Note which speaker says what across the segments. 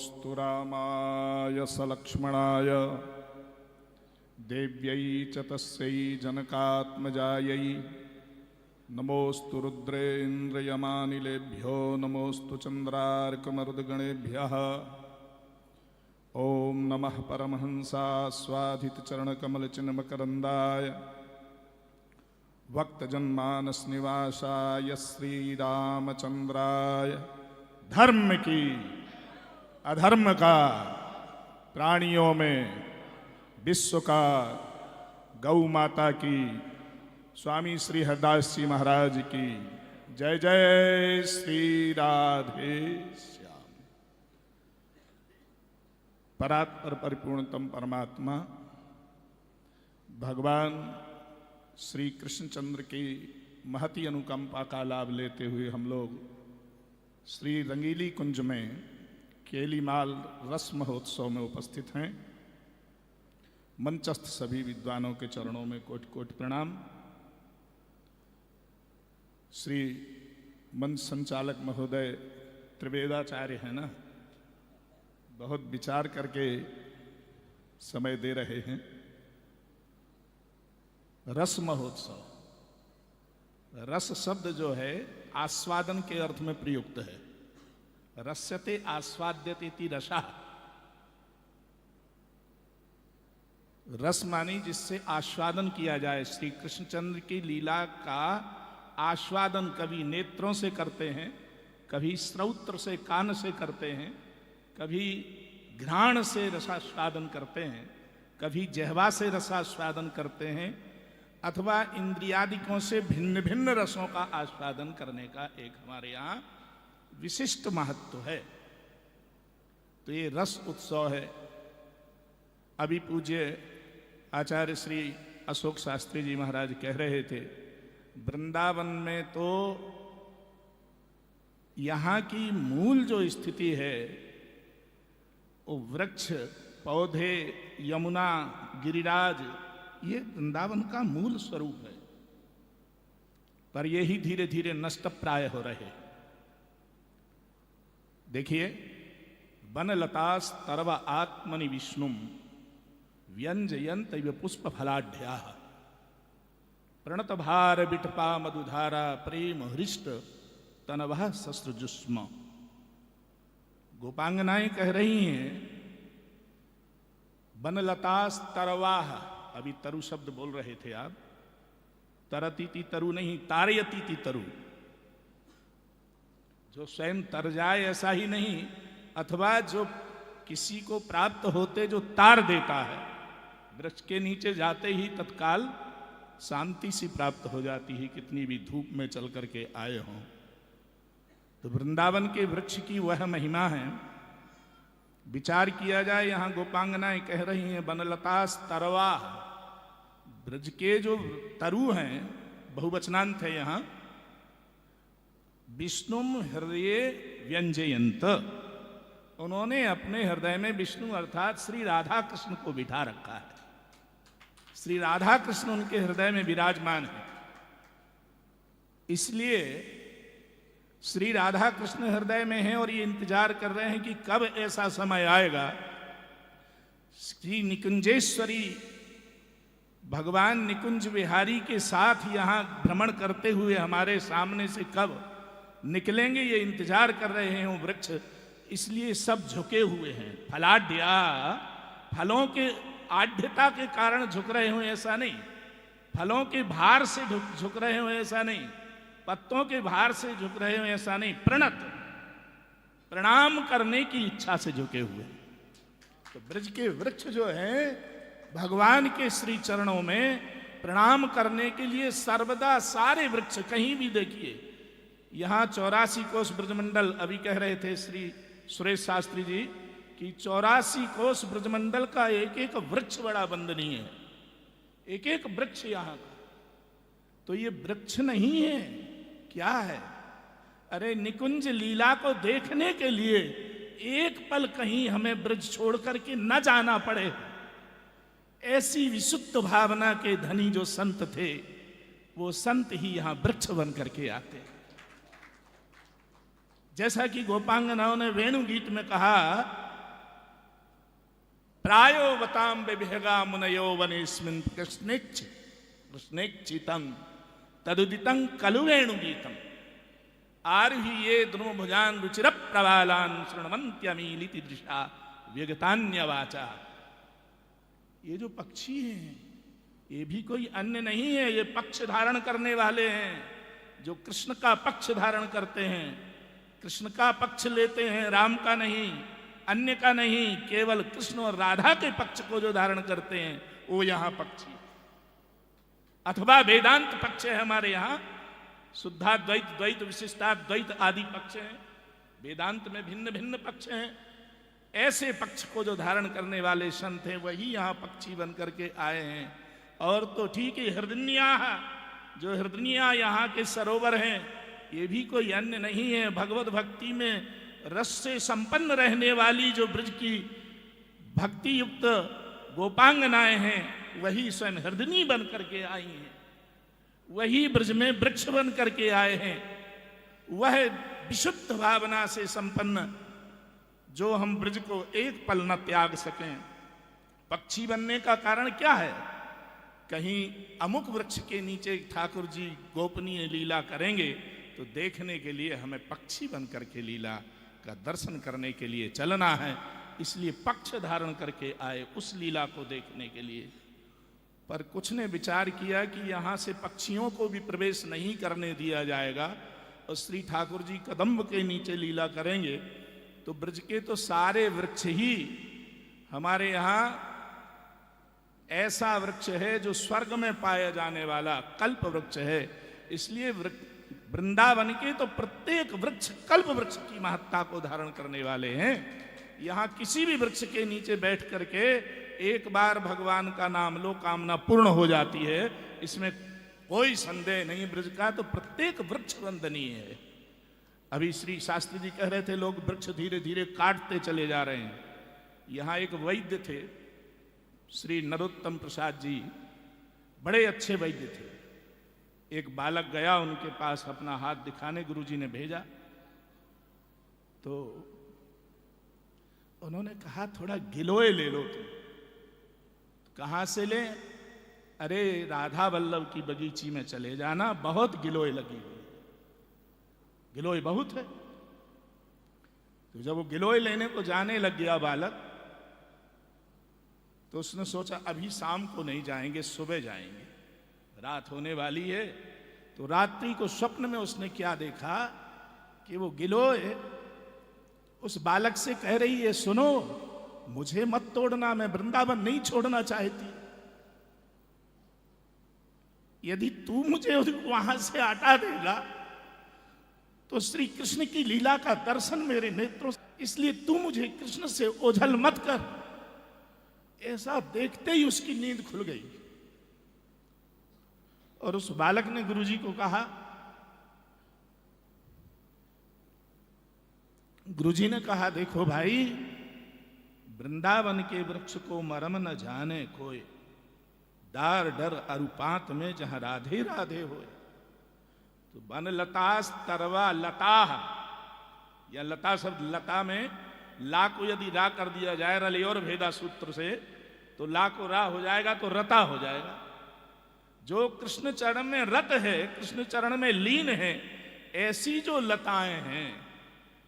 Speaker 1: नमोस्तु रामाय सलक्ष्मणाय देव्यै च तस्यै जनकात्मजायै नमोस्तु रुद्रेन्द्रयमानिलेभ्यो नमोस्तु चन्द्रार्कमरुद्गणेभ्यः। ओं नमः परमहंसास्वाधितचरणकमलचिन्मकरन्दाय भक्तजन्मानसनिवासाय श्रीरामचन्द्राय। धर्म की अधर्म का, प्राणियों में विश्व का, गौ माता की, स्वामी श्री हरदास जी महाराज की जय जय। श्री राधे श्याम। परात्पर परिपूर्णतम परमात्मा भगवान श्री कृष्णचंद्र की महती अनुकंपा का लाभ लेते हुए हम लोग श्री रंगीली कुंज में केलीमाल रस महोत्सव में उपस्थित हैं। मंचस्थ सभी विद्वानों के चरणों में कोटि कोटि प्रणाम। श्री मंच संचालक महोदय त्रिवेदाचार्य है ना, बहुत विचार करके समय दे रहे हैं। रस महोत्सव, रस शब्द जो है आस्वादन के अर्थ में प्रयुक्त है। रस्यते आस्वाद्यते इति रसः। रस मानी जिससे आस्वादन किया जाए। श्री कृष्णचंद्र की लीला का आस्वादन कभी नेत्रों से करते हैं, कभी श्रौत्र से कान से करते हैं, कभी घ्राण से रसास्वादन करते हैं, कभी जिह्वा से रसास्वादन करते हैं, अथवा इंद्रियादिकों से भिन्न भिन्न रसों का आस्वादन करने का एक हमारे यहाँ विशिष्ट महत्व है। तो ये रस उत्सव है। अभी पूज्य आचार्य श्री अशोक शास्त्री जी महाराज कह रहे थे, वृंदावन में तो यहाँ की मूल जो स्थिति है वो वृक्ष, पौधे, यमुना, गिरिराज, ये वृंदावन का मूल स्वरूप है। पर ये ही धीरे धीरे नष्ट प्राय हो रहे। देखिए, वनलतास तरव आत्मनि विष्णुम व्यंजयंत इव पुष्प फलाढ्या प्रणत भार बिटपा मधुधारा प्रेम हृष्ट तनवः शस्त्रजुष्म। गोपांगनाएं कह रही हैं, वनलतास तरवाह। अभी तरु शब्द बोल रहे थे आप। तरतीति तरु नहीं, तारयतीति तरु। जो स्वयं तर जाए ऐसा ही नहीं, अथवा जो किसी को प्राप्त होते जो तार देता है, वृक्ष के नीचे जाते ही तत्काल शांति सी प्राप्त हो जाती है, कितनी भी धूप में चल करके आए हों। तो वृंदावन के वृक्ष की वह महिमा है। विचार किया जाए, यहां गोपांगनाएं कह रही हैं वनलतास तरवा। ब्रज के जो तरु हैं, बहुवचनांत है यहां, विष्णुम हृदय व्यंजयंत। उन्होंने अपने हृदय में विष्णु अर्थात श्री राधा कृष्ण को बिठा रखा है। श्री राधा कृष्ण उनके हृदय में विराजमान है। इसलिए श्री राधा कृष्ण हृदय में हैं और ये इंतजार कर रहे हैं कि कब ऐसा समय आएगा श्री निकुंजेश्वरी भगवान निकुंज विहारी के साथ यहाँ भ्रमण करते हुए हमारे सामने से कब निकलेंगे, ये इंतजार कर रहे हैं वो वृक्ष। इसलिए सब झुके हुए हैं। फलाढ्या, फलों के आढ़्यता के कारण झुक रहे हो ऐसा नहीं, फलों के भार से झुक रहे हो ऐसा नहीं, पत्तों के भार से झुक रहे हो ऐसा नहीं, प्रणत, प्रणाम करने की इच्छा से झुके हुए। तो ब्रज के वृक्ष जो हैं भगवान के श्री चरणों में प्रणाम करने के लिए सर्वदा सारे वृक्ष, कहीं भी देखिए, यहां 84 कोस ब्रजमंडल, अभी कह रहे थे श्री सुरेश शास्त्री जी कि 84 कोस ब्रजमंडल का एक एक वृक्ष बड़ा वंदनीय है। एक एक वृक्ष यहां का। तो ये वृक्ष नहीं है, क्या है? अरे निकुंज लीला को देखने के लिए एक पल कहीं हमें ब्रज छोड़ करके न जाना पड़े, ऐसी विशुद्ध भावना के धनी जो संत थे, वो संत ही यहां वृक्ष बन करके आते। जैसा कि गोपांगनाओं ने वेणु गीत में कहा प्रायो वताम विभेगा मुनयो वनेस्मिन् कृष्णेच्छितं तदुदितं कलुवेणु गीतम आरुहि ये द्रुमभुजान रुचिर प्रवालान शृण्वन्त्यमीलिति दृशा व्यगतान्यवाचा। ये जो पक्षी हैं ये भी कोई अन्य नहीं है, ये पक्ष धारण करने वाले हैं, जो कृष्ण का पक्ष धारण करते हैं, कृष्ण का पक्ष लेते हैं, राम का नहीं, अन्य का नहीं, केवल कृष्ण और राधा के पक्ष को जो धारण करते हैं वो यहां पक्षी। अथवा वेदांत पक्ष है हमारे यहां, शुद्धाद्वैत, द्वैत, विशिष्टाद्वैत आदि पक्ष हैं, वेदांत में भिन्न भिन्न पक्ष हैं। ऐसे पक्ष को जो धारण करने वाले संत हैं वही यहां पक्षी बन करके आए हैं। और तो ठीक है, हृदनिया, जो हृदनिया यहाँ के सरोवर हैं ये भी कोई अन्य नहीं है, भगवत भक्ति में रस से संपन्न रहने वाली जो ब्रज की भक्ति युक्त गोपांगनाएं हैं वही स्वयं हृदनी बन करके आई हैं, वही ब्रज में वृक्ष बन करके आए हैं। वह विशुद्ध भावना से संपन्न जो हम ब्रज को एक पल न त्याग सकें। पक्षी बनने का कारण क्या है? कहीं अमुक वृक्ष के नीचे ठाकुर जी गोपनीय लीला करेंगे तो देखने के लिए हमें पक्षी बन करके लीला का दर्शन करने के लिए चलना है, इसलिए पक्ष धारण करके आए उस लीला को देखने के लिए। पर कुछ ने विचार किया कि यहाँ से पक्षियों को भी प्रवेश नहीं करने दिया जाएगा और श्री ठाकुर जी कदम्ब के नीचे लीला करेंगे तो ब्रज के तो सारे वृक्ष ही हमारे यहाँ ऐसा वृक्ष है जो स्वर्ग में पाया जाने वाला कल्प वृक्ष है। इसलिए वृंदावन के तो प्रत्येक वृक्ष कल्प वृक्ष की महत्ता को धारण करने वाले हैं। यहाँ किसी भी वृक्ष के नीचे बैठ करके एक बार भगवान का नाम लो, कामना पूर्ण हो जाती है, इसमें कोई संदेह नहीं। ब्रज का तो प्रत्येक वृक्ष वंदनीय है। अभी श्री शास्त्री जी कह रहे थे लोग वृक्ष धीरे धीरे काटते चले जा रहे हैं। यहाँ एक वैद्य थे श्री नरोत्तम प्रसाद जी, बड़े अच्छे वैद्य थे। एक बालक गया उनके पास अपना हाथ दिखाने, गुरुजी ने भेजा तो उन्होंने कहा थोड़ा गिलोय ले लो तुम। कहां से ले? अरे राधा वल्लभ की बगीची में चले जाना, बहुत गिलोय लगी हुई, गिलोय बहुत है। तो जब वो गिलोय लेने को जाने लग गया बालक तो उसने सोचा अभी शाम को नहीं जाएंगे, सुबह जाएंगे, रात होने वाली है। तो रात्रि को स्वप्न में उसने क्या देखा कि वो गिलोय उस बालक से कह रही है, सुनो मुझे मत तोड़ना, मैं वृंदावन नहीं छोड़ना चाहती, यदि तू मुझे वहां से हटा देगा तो श्री कृष्ण की लीला का दर्शन मेरे नेत्रों, इसलिए तू मुझे कृष्ण से ओझल मत कर। ऐसा देखते ही उसकी नींद खुल गई और उस बालक ने गुरुजी को कहा, गुरुजी ने कहा देखो भाई, वृंदावन के वृक्ष को मरम न जाने कोई, डार डर अरुपात में जहां राधे राधे होए। तो बन लतास तरवा लता, या लता शब्द लता में ला को यदि रा कर दिया जाए रले और भेदा सूत्र से तो ला को रा हो जाएगा तो रता हो जाएगा। जो कृष्ण चरण में रत है, कृष्ण चरण में लीन है, ऐसी जो लताएं हैं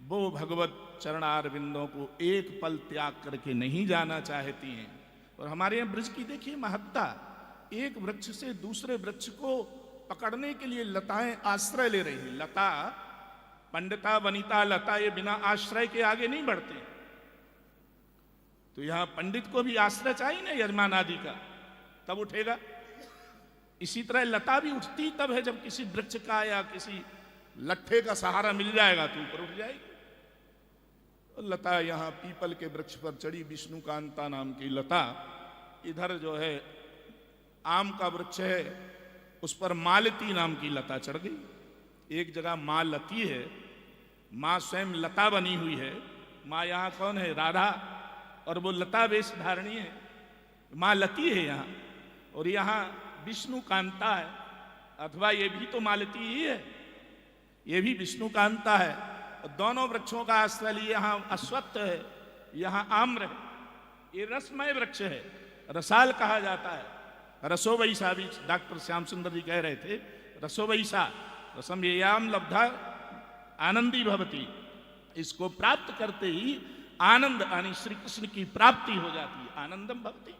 Speaker 1: वो भगवत चरणारविंदों को एक पल त्याग करके नहीं जाना चाहती हैं। और हमारे यहाँ ब्रज की देखिए महत्ता, एक वृक्ष से दूसरे वृक्ष को पकड़ने के लिए लताएं आश्रय ले रही हैं। लता, पंडिता वनिता लता, ये बिना आश्रय के आगे नहीं बढ़ते। तो यहां पंडित को भी आश्रय चाहिए ना, यजमान आदि का, तब उठेगा। इसी तरह लता भी उठती तब है जब किसी वृक्ष का या किसी लट्ठे का सहारा मिल जाएगा तो ऊपर उठ जाएगी। लता यहाँ पीपल के वृक्ष पर चढ़ी, विष्णुकांता नाम की लता। इधर जो है आम का वृक्ष है, उस पर मालती नाम की लता चढ़ गई। एक जगह माँ लती है, माँ स्वयं लता बनी हुई है। माँ यहाँ कौन है? राधा, और वो लता वेश धारणी है, माँ लती है यहाँ। और यहाँ विष्णु कांता है, अथवा ये भी तो मालती ही है, ये भी विष्णु कांता है। और दोनों वृक्षों का आश्रय लिए, यहाँ अश्वत्थ है, यहाँ आम्र है। ये रसमय वृक्ष है, रसाल कहा जाता है। रसो वैसा भी डॉक्टर श्याम सुंदर जी कह रहे थे, रसो वैसा रसम येयाम लब्धा आनंदी भवती। इसको प्राप्त करते ही आनंद यानी श्री कृष्ण की प्राप्ति हो जाती है। आनंदम भवती,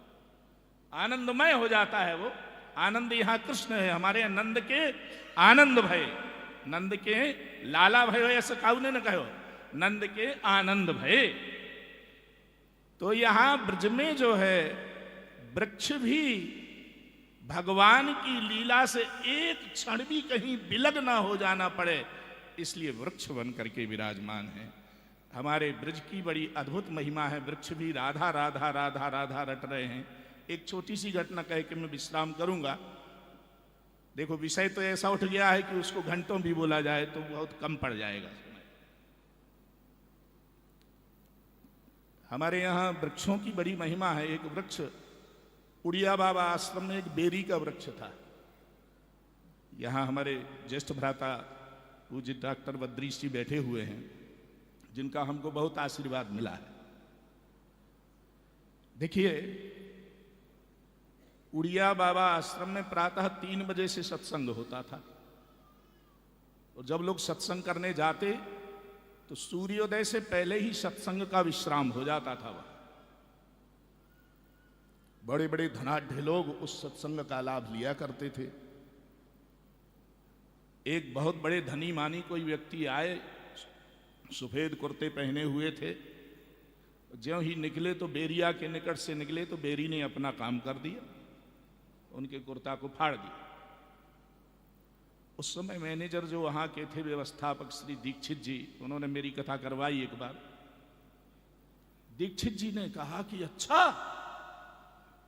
Speaker 1: आनंदमय हो जाता है वो। आनंद यहां कृष्ण है, हमारे नंद के आनंद भय, नंद के लाला भयो ऐसा काउने न कहो, नंद के आनंद भय। तो यहां ब्रज में जो है वृक्ष भी भगवान की लीला से एक क्षण भी कहीं विलग ना हो जाना पड़े, इसलिए वृक्ष बन करके विराजमान है। हमारे ब्रज की बड़ी अद्भुत महिमा है। वृक्ष भी राधा राधा राधा राधा रट रहे हैं। एक छोटी सी घटना कह के मैं विश्राम करूंगा। देखो विषय तो ऐसा उठ गया है कि उसको घंटों भी बोला जाए तो बहुत कम पड़ जाएगा समय। हमारे यहाँ वृक्षों की बड़ी महिमा है। एक वृक्ष उड़िया बाबा आश्रम में एक बेरी का वृक्ष था। यहाँ हमारे ज्येष्ठ भ्राता पूज्य डॉक्टर बद्रीश जी बैठे हुए हैं, जिनका हमको बहुत आशीर्वाद मिला है। देखिए उड़िया बाबा आश्रम में प्रातः 3 बजे से सत्संग होता था, और जब लोग सत्संग करने जाते तो सूर्योदय से पहले ही सत्संग का विश्राम हो जाता था। वह बड़े बड़े धनाढ्य लोग उस सत्संग का लाभ लिया करते थे। एक बहुत बड़े धनी मानी कोई व्यक्ति आए, सफेद कुर्ते पहने हुए थे। ज्यों ही निकले तो बेरिया के निकट से निकले तो बेरी ने अपना काम कर दिया, उनके कुर्ता को फाड़ दिया। उस समय मैनेजर जो वहां के थे व्यवस्थापक श्री दीक्षित जी, उन्होंने मेरी कथा करवाई एक बार। दीक्षित जी ने कहा कि अच्छा,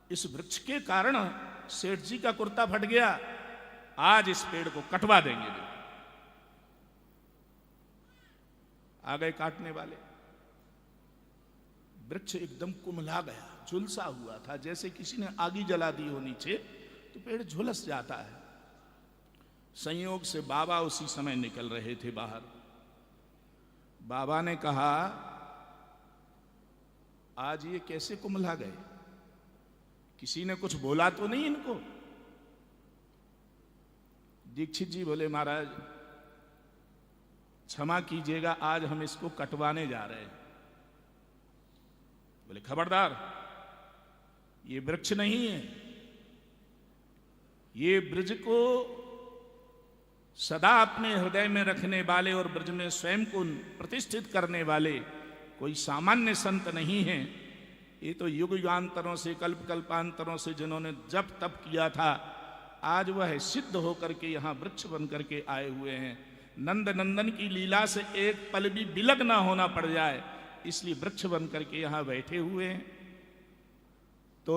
Speaker 1: इस वृक्ष के कारण सेठ जी का कुर्ता फट गया, आज इस पेड़ को कटवा देंगे। आ गए काटने वाले, वृक्ष एकदम कुमला गया, झुलसा हुआ था, जैसे किसी ने आगी जला दी हो नीचे, तो पेड़ झुलस जाता है। संयोग से बाबा उसी समय निकल रहे थे बाहर। बाबा ने कहा, आज ये कैसे कुमला गए, किसी ने कुछ बोला तो नहीं इनको? दीक्षित जी बोले, महाराज क्षमा कीजिएगा, आज हम इसको कटवाने जा रहे हैं। बोले खबरदार, ये वृक्ष नहीं है, ये ब्रज को सदा अपने हृदय में रखने वाले और ब्रज में स्वयं को प्रतिष्ठित करने वाले कोई सामान्य संत नहीं है। ये तो युग युगांतरों से, कल्प कल्पांतरों से जिन्होंने जप तप किया था, आज वह सिद्ध होकर के यहाँ वृक्ष बन करके आए हुए हैं। नंद नंदन की लीला से एक पल भी विलग ना होना पड़ जाए, इसलिए वृक्ष बन करके यहाँ बैठे हुए हैं। तो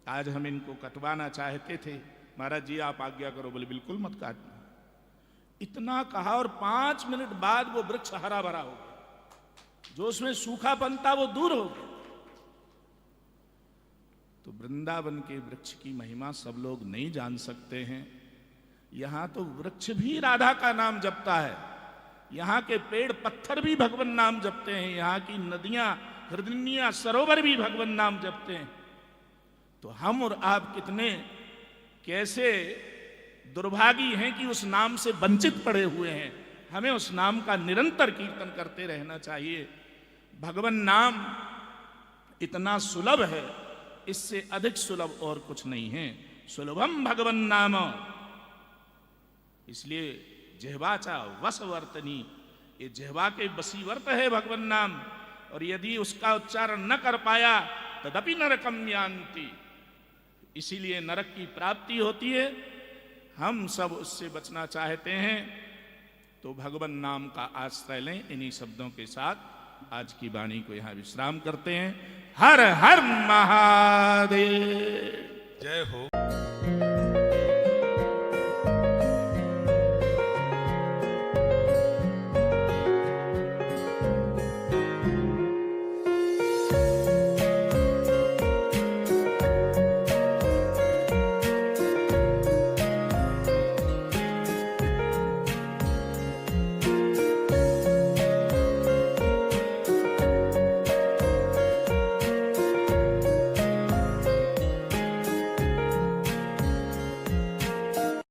Speaker 1: आज हम इनको कटवाना चाहते थे। महाराज जी आप आज्ञा करो। बोले बिल्कुल मत काटना। इतना कहा और 5 मिनट बाद वो वृक्ष हरा भरा हो गया, जो उसमें सूखापन था वो दूर हो गया। तो वृंदावन के वृक्ष की महिमा सब लोग नहीं जान सकते हैं। यहां तो वृक्ष भी राधा का नाम जपता है, यहां के पेड़ पत्थर भी भगवान नाम जपते हैं, यहां की नदियां, हृदयियां, सरोवर भी भगवान नाम जपते हैं। तो हम और आप कितने कैसे दुर्भागी हैं कि उस नाम से वंचित पड़े हुए हैं। हमें उस नाम का निरंतर कीर्तन करते रहना चाहिए। भगवान नाम इतना सुलभ है, इससे अधिक सुलभ और कुछ नहीं है। सुलभम भगवान नाम, इसलिए जिह्वाचा वशवर्तनी, ये जिह्वा के वशीवर्त है भगवान नाम। और यदि उसका उच्चारण न कर पाया तदपि नरकम यान्ति, इसीलिए नरक की प्राप्ति होती है। हम सब उससे बचना चाहते हैं तो भगवान नाम का आश्रय लें। इन्हीं शब्दों के साथ आज की वाणी को यहां विश्राम करते हैं। हर हर महादेव,
Speaker 2: जय हो।